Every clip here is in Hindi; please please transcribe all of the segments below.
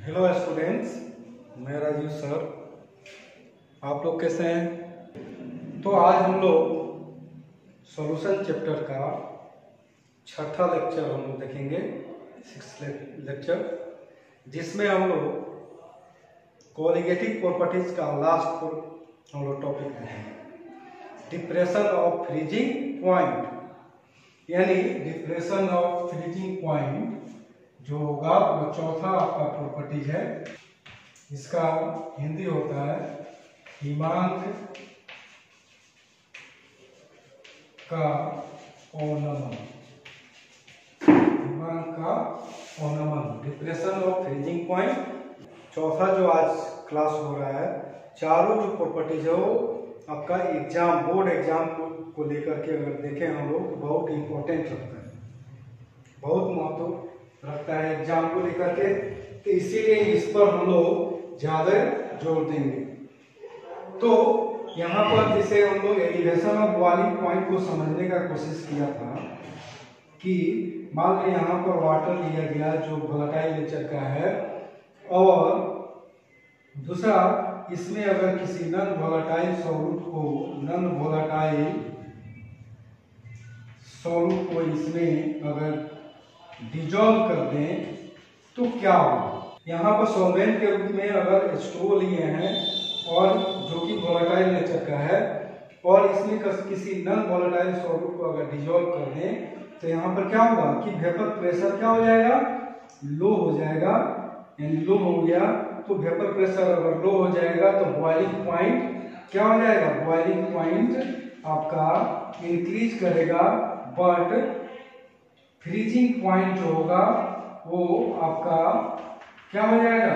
हेलो स्टूडेंट्स, मैं राजीव सर। आप लोग कैसे हैं? तो आज हम लोग सॉल्यूशन चैप्टर का छठा लेक्चर हम लोग देखेंगे, 6th लेक्चर, जिसमें हम लोग कोलिगेटिव प्रॉपर्टीज का लास्ट हम लोग टॉपिक है डिप्रेशन ऑफ फ्रीजिंग पॉइंट, यानी डिप्रेशन ऑफ फ्रीजिंग पॉइंट जो होगा वो चौथा आपका प्रॉपर्टीज है। इसका हिंदी होता है हिमांक का औनमन। हिमांक का औनमन, डिप्रेशन ऑफ फ्रीजिंग पॉइंट, चौथा जो आज क्लास हो रहा है। चारों जो प्रॉपर्टीज है वो आपका एग्जाम, बोर्ड एग्जाम को लेकर के अगर देखें हम लोग तो बहुत इंपॉर्टेंट रखता है, बहुत महत्व रखता है एग्जाम को लेकर के, तो इसीलिए इस पर हम लोग ज्यादा जोर देंगे। तो यहाँ पर जैसे हम लोग एलिवेशन ऑफ बॉइलिंग पॉइंट को समझने का कोशिश किया था कि मान लो यहाँ पर वाटर लिया गया जो वोलेटाइल नेचर का है, और दूसरा इसमें अगर किसी नॉन वोलेटाइल सॉल्यूट को इसमें अगर डिजॉल्व कर दें तो क्या होगा। यहाँ पर सॉल्वेंट के रूप में अगर H2O लिए हैं और जो कि वोलेटाइल नेचर का है, और इसमें किसी नॉन वोलेटाइल सॉल्यूट को अगर डिजॉल्व कर दें तो यहाँ पर क्या होगा कि वेपर प्रेशर क्या हो जाएगा, लो हो जाएगा। यानी लो हो गया तो वेपर प्रेशर अगर लो हो जाएगा तो बॉइलिंग पॉइंट क्या हो जाएगा, बॉइलिंग पॉइंट आपका इंक्रीज करेगा, बट फ्रीजिंग पॉइंट जो होगा वो आपका क्या हो जाएगा,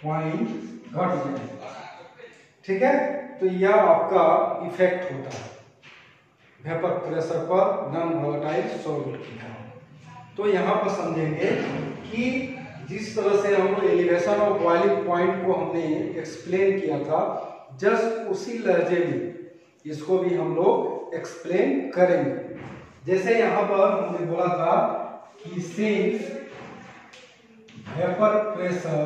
पॉइंट घट जाएगा। ठीक है, तो यह आपका इफेक्ट होता है वेपर प्रेशर पर नॉन वोलेटाइल सॉल्यूट का। तो यहाँ पर समझेंगे कि जिस तरह से हम लोग एलिवेशन ऑफ बॉइलिंग पॉइंट को हमने एक्सप्लेन किया था, जस्ट उसी लहजे में इसको भी हम लोग एक्सप्लेन करेंगे। जैसे यहाँ पर हमने बोला था कि since vapour pressure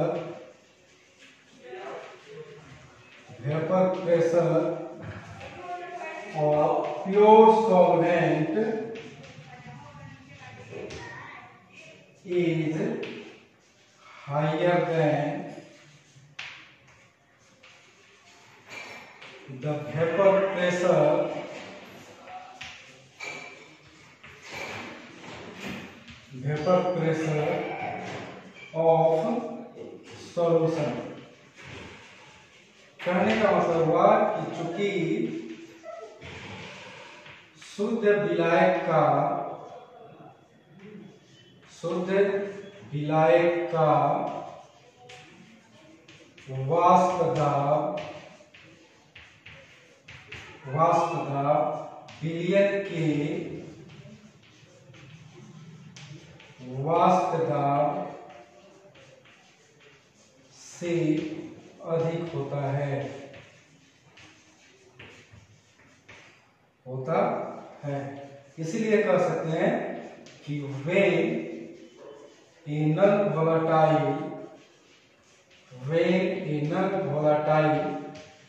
of pure solvent is higher than the vapour pressure of solution. कहने का मतलब हुआ कि चूंकि शुद्ध विलायक का वाष्प दाब विलयन के वाष्प दाब से अधिक होता है, इसलिए कह सकते हैं कि when a non-volatile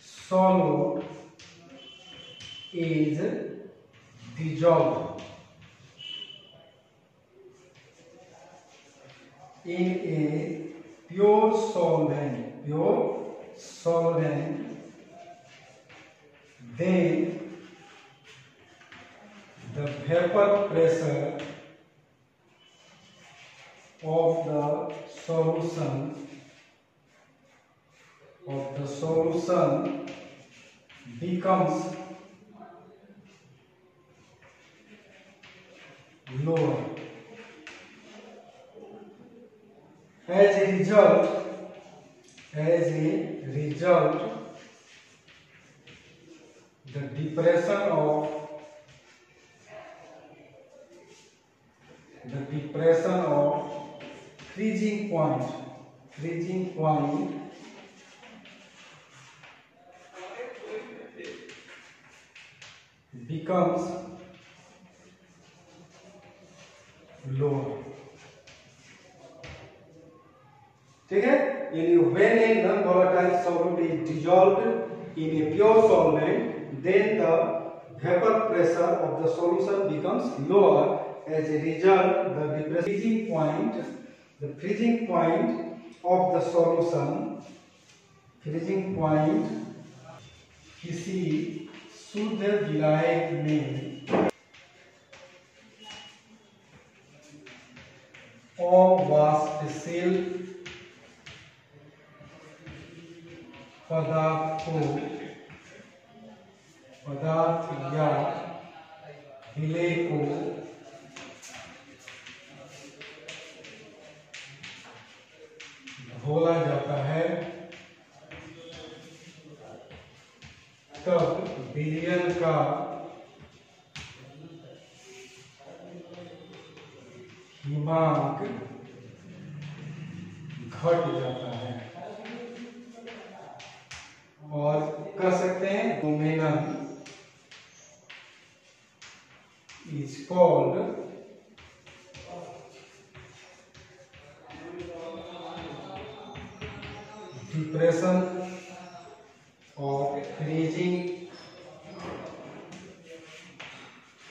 solute is dissolved in a pure solvent, then the vapor pressure of the solution becomes lower. As a result, the depression of freezing point becomes lower. ठीक है, यानी when a non-volatile solute is dissolved in a pure solvent, then the vapor pressure of the solution becomes lower. As a result, the freezing point of the solution, freezing point किसी शुद्ध विलायक में अवाष्पशील पदार्थ या विलेय को घोला जाता है, तब विलयन का हिमांक घट जाता है और कर सकते हैं phenomenon is called depression of freezing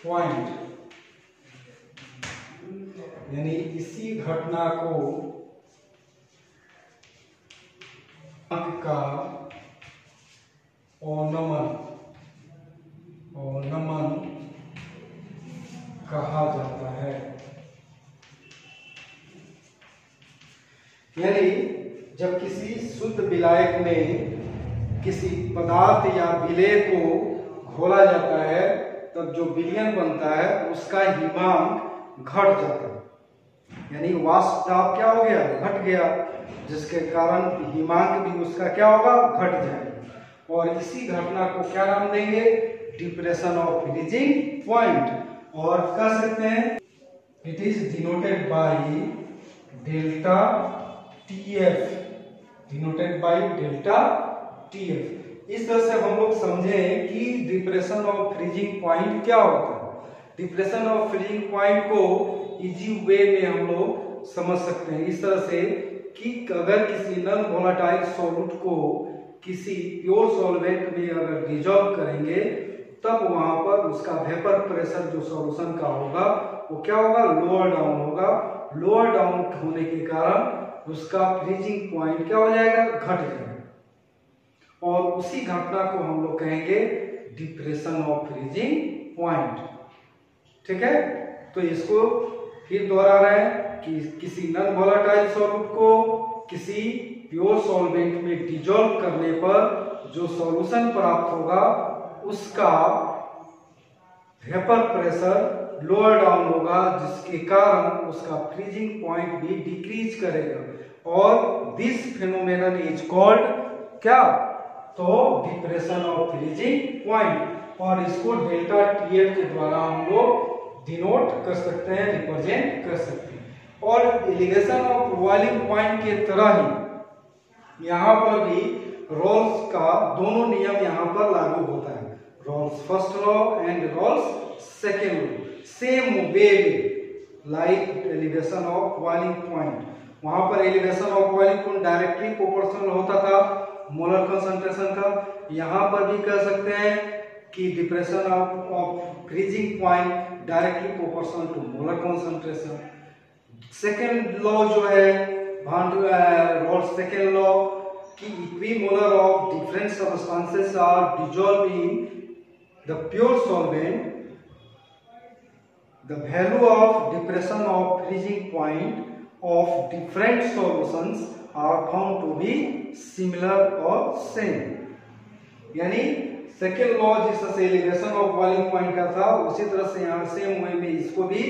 point, यानी इसी घटना को का ओनमन कहा जाता है। यानी जब किसी शुद्ध विलायक में किसी पदार्थ या विलेय को घोला जाता है, तब जो विलयन बनता है उसका हिमांक घट जाता है, यानी वाष्प दाब क्या हो गया, घट गया, जिसके कारण हिमांक भी उसका क्या होगा, घट जाएगा। और इसी घटना को क्या नाम देंगे, डिप्रेशन ऑफ फ्रीजिंग पॉइंट। और कह सकते हैं it is denoted by delta TF, denoted by delta TF. इस तरह से हम लोग समझें कि डिप्रेशन ऑफ फ्रीजिंग पॉइंट क्या होता है। डिप्रेशन ऑफ फ्रीजिंग पॉइंट को इजी वे में हम लोग समझ सकते हैं इस तरह से कि अगर किसी नॉन वोलेटाइल सॉल्यूट को किसी प्योर सॉल्वेंट में अगर डिजॉल्व करेंगे, तब वहां पर उसका वेपर प्रेशर जो सॉल्यूशन का होगा वो क्या होगा, लोअर डाउन होगा। लोअर डाउन होने के कारण उसका फ्रीजिंग पॉइंट क्या हो जाएगा, घट जाएगा। और उसी घटना को हम लोग कहेंगे डिप्रेशन ऑफ फ्रीजिंग पॉइंट। ठीक है, तो इसको फिर दोहरा रहे हैं कि किसी नॉन वोलेटाइल सॉल्यूट को किसी प्योर सॉल्वेंट में डिजॉल्व करने पर जो सॉल्यूशन प्राप्त होगा उसका वेपर प्रेशर लोअर डाउन होगा, जिसके कारण उसका फ्रीजिंग पॉइंट भी डिक्रीज करेगा। और दिस फेनोमेनन इज कॉल्ड क्या, तो डिप्रेशन ऑफ फ्रीजिंग पॉइंट। और इसको डेल्टा टीएफ के द्वारा हम लोग डिनोट कर सकते हैं, रिप्रेजेंट कर सकते हैं। और एलिवेशन ऑफ बॉइलिंग पॉइंट के तरह ही यहाँ पर भी रॉल्स का दोनों नियम यहाँ पर लागू होता है, Raoult's first law and Raoult's second law. Same way like elevation of boiling point, वहां पर elevation of boiling point directly proportional होता था मोलर कंसंट्रेशन का। यहाँ पर भी कह सकते हैं कि depression of freezing point directly proportional to molar concentration. Second law जो है रॉल्स सेकेंड लॉ कि equimolar of different substances are dissolve in the pure solvent, the value of depression of freezing point of different solutions are found to be similar or same। यानी सेकेंड लॉ जिस तरह से एलिवेशन ऑफ बॉइलिंग पॉइंट का था, उसी तरह से यहाँ सेम वे में इसको भी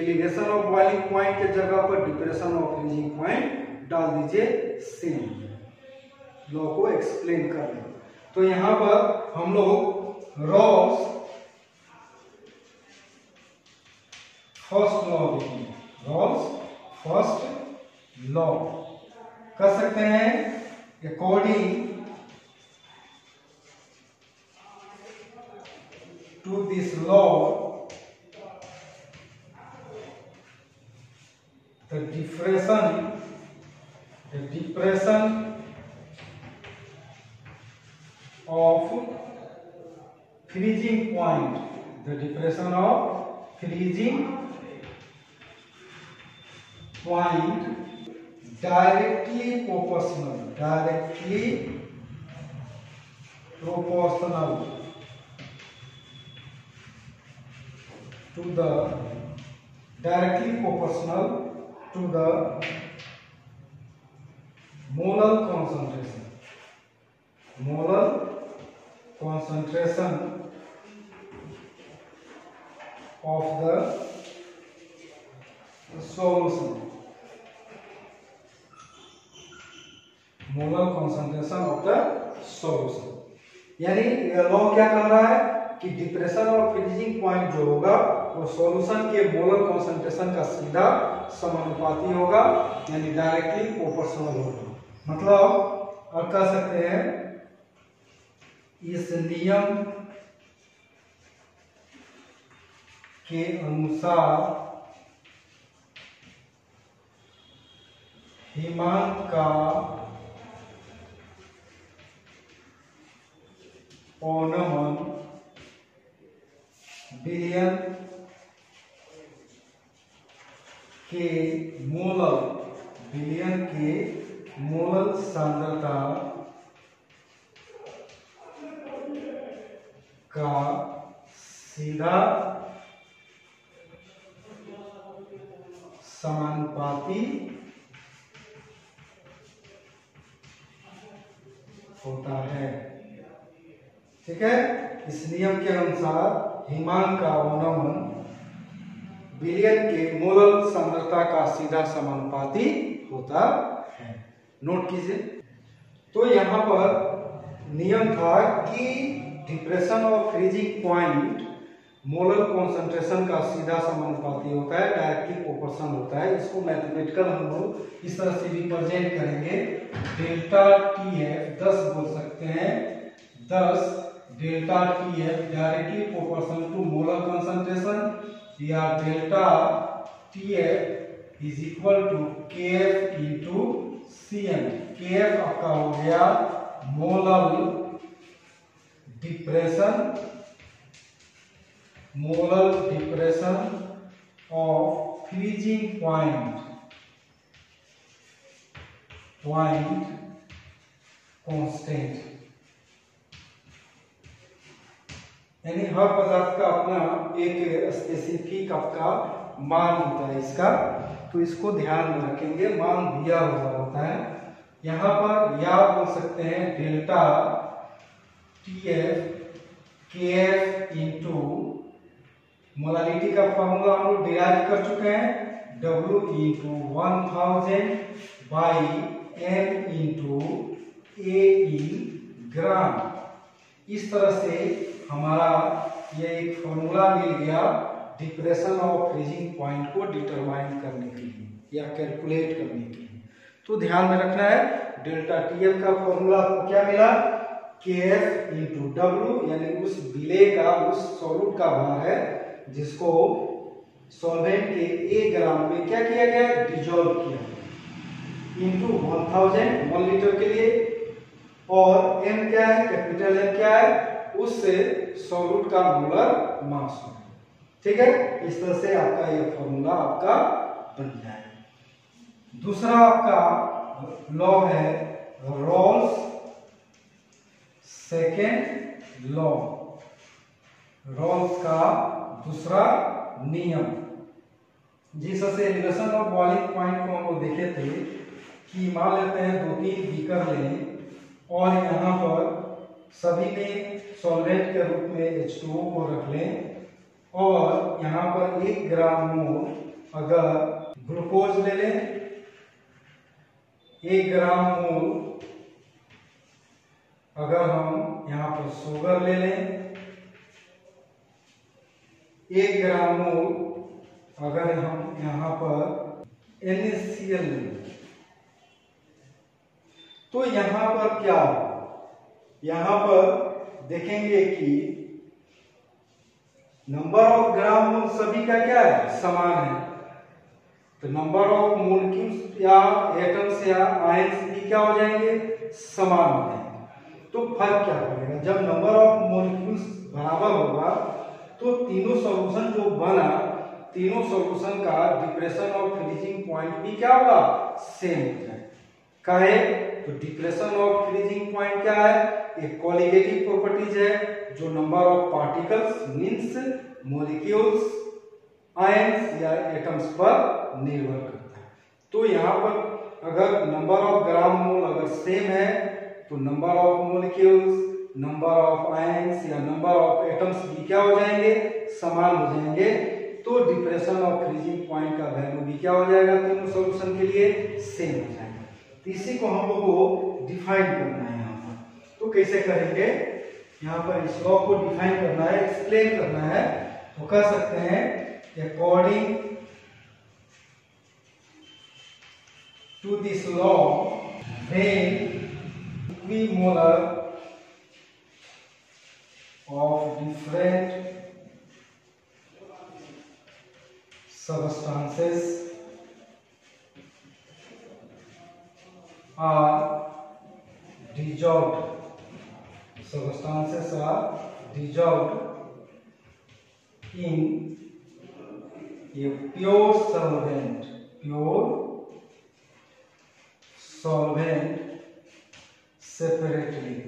एलिवेशन ऑफ बॉइलिंग पॉइंट के जगह पर डिप्रेशन ऑफ फ्रीजिंग पॉइंट डाल दीजिए, सेम लॉ को एक्सप्लेन कर लें। तो यहाँ पर हम लोग रॉल्स फर्स्ट लॉ लिखेंगे, रॉल्स फर्स्ट लॉ कर सकते हैं according to this law the depression the depression of freezing point, the depression of freezing point directly proportional to the molar concentration of the solution. Molar concentration of the solution, यानी लॉ क्या कह रहा है कि डिप्रेशन और फ्रीजिंग पॉइंट जो होगा वो सॉल्यूशन के मोलर कॉन्सेंट्रेशन का सीधा समानुपाती होगा, यानी डायरेक्टली प्रोपोर्शनल होगा। मतलब और कह सकते हैं इस नियम के अनुसार हिमांक का पौनमन बिलियन के मोलर सांद्रता का सीधा समानुपाती होता है। ठीक है, इस नियम के अनुसार हिमांक का पौनमन बिलियन के मोलर सांद्रता का सीधा समानुपाती होता है। नोट कीजिए। तो यहाँ पर नियम था कि डिप्रेशन और फ्रीजिंग पॉइंट मोलर कॉन्सेंट्रेशन का सीधा समानुपाती होता है, डायरेक्टली प्रोपोर्शनल होता है। इसको मैथमेटिकल हम लोग इस तरह से रिप्रेजेंट करेंगे, डेल्टा टीएफ 10 बोल सकते हैं, 10 delta TF directly proportional to molar concentration, या delta TF is equal to KF into CM. KF आपका हो गया molar depression of freezing point constant, यानी हर पदार्थ का अपना एक स्पेसिफिक आपका मान होता है इसका, तो इसको ध्यान में रखेंगे। मान दिया हुआ होता है यहाँ पर, या बोल सकते हैं delta TF KF into molality का फॉर्मूला हम लोग डिराइव कर चुके हैं, W into 1000 by M into A इन ग्राम। इस तरह से हमारा ये एक फॉर्मूला मिल गया डिप्रेशन ऑफ फ्रीजिंग पॉइंट को डिटरमाइन करने के लिए या कैलकुलेट करने के लिए। तो ध्यान में रखना है, डेल्टा टीएफ का फॉर्मूला आपको क्या मिला, केएफ इंटू डब्ल्यू, यानी उस विलेय का, उस सॉल्यूट का भार है जिसको सॉल्वेंट के 1 ग्राम में क्या किया गया, डिजोल्व किया, इंटू 1000 1 लीटर के लिए, और m क्या है, कैपिटल M क्या है, उससे सॉल्यूट का मोलर मास है। ठीक है, इस तरह से आपका ये फॉर्मूला आपका बन जाए। दूसरा आपका लॉ है रॉल्स सेकेंड लॉ, रॉल्स का दूसरा नियम, जिस से एलिवेशन ऑफ बॉइलिंग पॉइंट को हम लोग देखे थे कि मान लेते हैं 2-3 बीकर लें और यहाँ पर सभी में सॉल्वेंट के रूप में H2O को रख लें, और यहाँ पर 1 ग्राम मोल अगर ग्लूकोज ले लें, 1 ग्राम मोल अगर हम यहाँ पर शुगर ले लें, 1 ग्राम मोल अगर हम यहाँ पर NaCl ले लें, तो यहाँ पर क्या, यहाँ पर देखेंगे कि नंबर ऑफ ग्राम मोल सभी का क्या है, समान है। तो नंबर ऑफ मॉलिक्यूल्स या एटम्स या आयंस भी क्या हो जाएंगे, समान हो जाएंगे। तो फर्क क्या पड़ेगा, जब नंबर ऑफ मॉलिक्यूल्स बराबर होगा तो तीनों सॉल्यूशन जो बना, तीनों सॉल्यूशन का डिप्रेशन और फ्रीजिंग पॉइंट भी क्या होगा, सेम हो जाएगा। काहे, तो डिप्रेशन ऑफ फ्रीजिंग पॉइंट क्या है, एक कोलिगेटिव प्रॉपर्टीज है जो number of particles means molecules ions या एटम्स पर निर्भर करता है। तो यहाँ पर अगर नंबर ऑफ ग्राम मोल अगर सेम है तो number of molecules, number of ions या नंबर ऑफ एटम्स भी क्या हो जाएंगे, समान हो जाएंगे। तो डिप्रेशन ऑफ फ्रीजिंग पॉइंट का वैल्यू भी क्या हो जाएगा, तीनों सॉल्यूशन के लिए सेम हो जाएगा। तो इसी को हम लोग को डिफाइन करना है यहाँ पर। तो कैसे करेंगे, यहाँ पर इस लॉ को डिफाइन करना है, एक्सप्लेन करना है। तो कर सकते हैं according to this law when equimolar of different substances are dissolved, substances are dissolved in a pure solvent separately,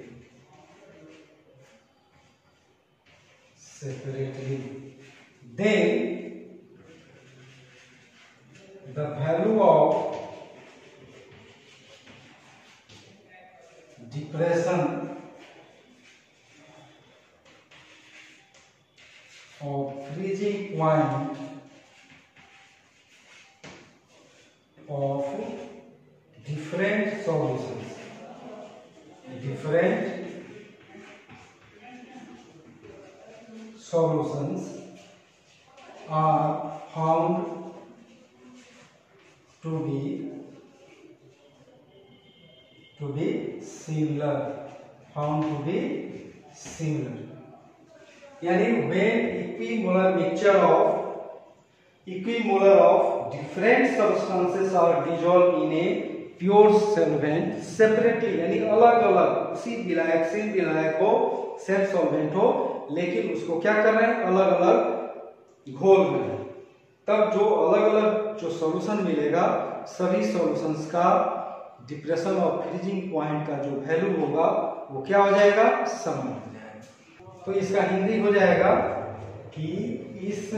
then the value of depression of freezing point of different solutions are found to be similar, यानी when equimolar of different substances are dissolved in a pure solvent separately, यानी अलग अलग, उसी विलायक सेम विलायक हो, सेम सॉल्वेंट हो, लेकिन उसको क्या कर रहे हैं, अलग अलग घोल रहे हैं। तब जो अलग अलग जो सॉल्यूशन मिलेगा, सभी सॉल्यूशंस का डिप्रेशन और फ्रीजिंग पॉइंट का जो वैल्यू होगा वो क्या हो जाएगा, समान हो जाएगा। तो इसका हिंदी हो जाएगा कि इस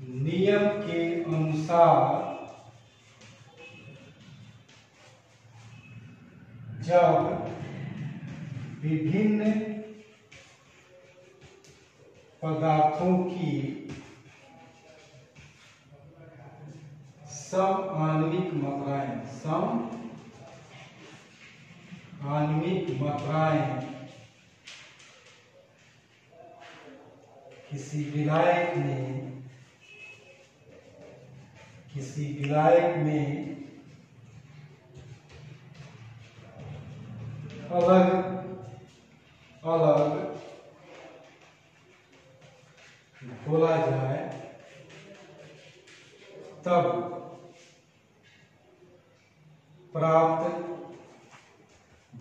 नियम के अनुसार जब विभिन्न पदार्थों की समआण्विक मात्राएं किसी विलायक में अलग अलग बोला जाए तब प्राप्त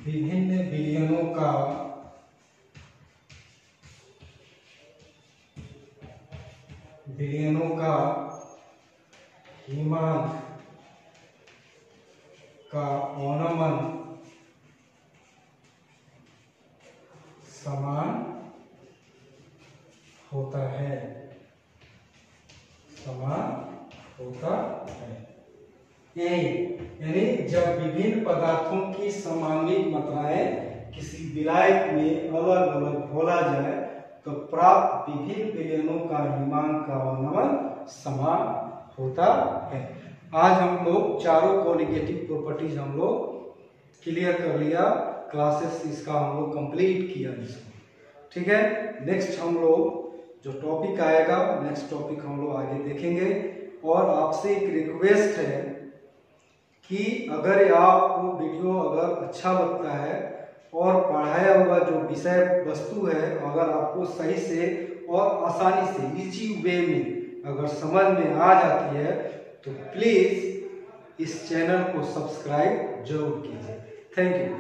विभिन्न विलयनों का हिमांक का औनमन समान होता है, यानी जब विभिन्न पदार्थों की समआण्विक मात्राएं किसी विलायक में अलग अलग घोला जाए तो प्राप्त विभिन्न विलयनों का हिमांक का औनमन समान होता है। आज हम लोग चारों कोलिगेटिव प्रॉपर्टीज हम लोग क्लियर कर लिया, क्लासेस इसका हम लोग कंप्लीट किया इसको, ठीक है। नेक्स्ट हम लोग जो टॉपिक आएगा, नेक्स्ट टॉपिक हम लोग आगे देखेंगे। और आपसे एक रिक्वेस्ट है कि अगर आपको वीडियो अगर अच्छा लगता है और पढ़ाया हुआ जो विषय वस्तु है अगर आपको सही से और आसानी से इजी वे में अगर समझ में आ जाती है तो प्लीज़ इस चैनल को सब्सक्राइब जरूर कीजिए। Thank you.